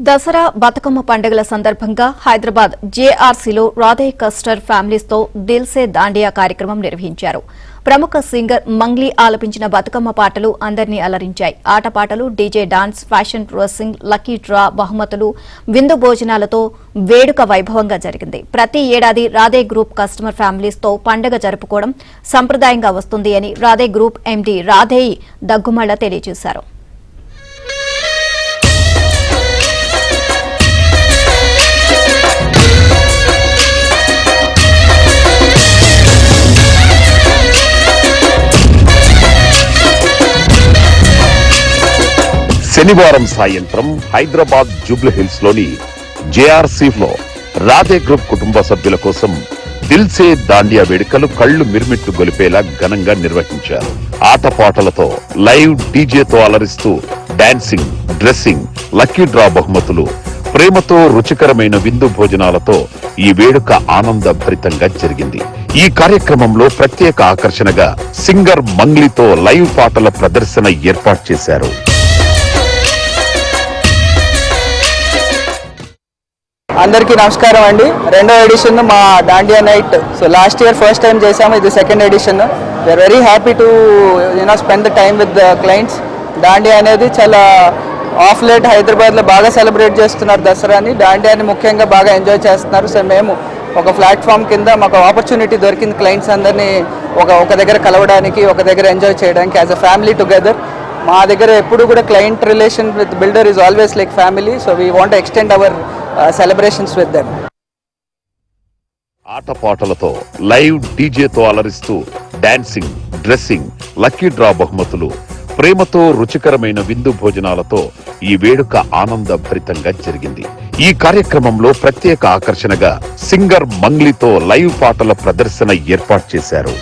దసరా బతుకమ్మ పండుగల సందర్భంగా హైదరాబాద్ జేఆర్సీలో రాధే కస్టర్ ఫ్యామిలీస్తో దిల్సే దాండియా కార్యక్రమం నిర్వహించారు. ప్రముఖ సింగర్ మంగ్లీ ఆలపించిన బతుకమ్మ పాటలు అందరినీ అలరించాయి. ఆటపాటలు, DJ dance, fashion dressing, lucky draw, బహుమతులు, విందు భోజనాలతో వేడుక వైభవంగా జరిగింది. ప్రతి ఏడాది రాధే గ్రూప్ కస్టమర్ ఫ్యామిలీస్తో పండుగ జరుపుకోవడం సంప్రదాయంగా వస్తుంది అని రాధే గ్రూప్ ఎండీ రాధేయి దగ్గుమళ్ల తెలియజేశారు. శనివారం సాయంత్రం హైదరాబాద్ జూబ్లీహిల్స్ లోని జేఆర్సీలో రాధే గ్రూప్ కుటుంబ సభ్యుల కోసం దిల్సే దాండియా వేడుకలు కళ్లు మిర్మిట్లు గొలిపేలా ఘనంగా నిర్వహించారు. ఆటపాటలతో, లైవ్ డీజేతో అలరిస్తూ డాన్సింగ్, డ్రెస్సింగ్, లక్కీ డ్రా బహుమతులు, ప్రేమతో రుచికరమైన విందు భోజనాలతో ఈ వేడుక ఆనందభరితంగా జరిగింది. ఈ కార్యక్రమంలో ప్రత్యేక ఆకర్షణగా సింగర్ మంగ్లీతో లైవ్ పాటల ప్రదర్శన ఏర్పాటు చేశారు. అందరికీ నమస్కారం అండి. రెండో ఎడిషన్ మా Dandiya night. So last year first time చేసాము, ఇది second edition. We are very happy to spend the time with the clients. Dandiya అనేది చాలా ఆఫ్ లేట్ హైదరాబాద్లో బాగా సెలబ్రేట్ చేస్తున్నారు దసరాని. దాండియాని ముఖ్యంగా బాగా ఎంజాయ్ చేస్తున్నారు. సో మేము ఒక ప్లాట్ఫామ్ కింద మాకు ఆపర్చునిటీ దొరికింది క్లయింట్స్ అందరినీ ఒక దగ్గర కలవడానికి, ఒక దగ్గర ఎంజాయ్ చేయడానికి యాజ్ అ ఫ్యామిలీ టుగెదర్. మా దగ్గర ఎప్పుడు కూడా client relation with builder is always like family. So we want extend our celebrations with them. ఆటపాటలతో, లైవ్ డీజేతో అలరిస్తూ డాన్సింగ్, డ్రెస్సింగ్, లక్కీ డ్రా బహుమతులు, ప్రేమతో రుచికరమైన విందు భోజనాలతో ఈ వేడుక ఆనందభరితంగా జరిగింది. ఈ కార్యక్రమంలో ప్రత్యేక ఆకర్షణగా సింగర్ మంగ్లీతో లైవ్ పాటల ప్రదర్శన ఏర్పాటు చేశారు.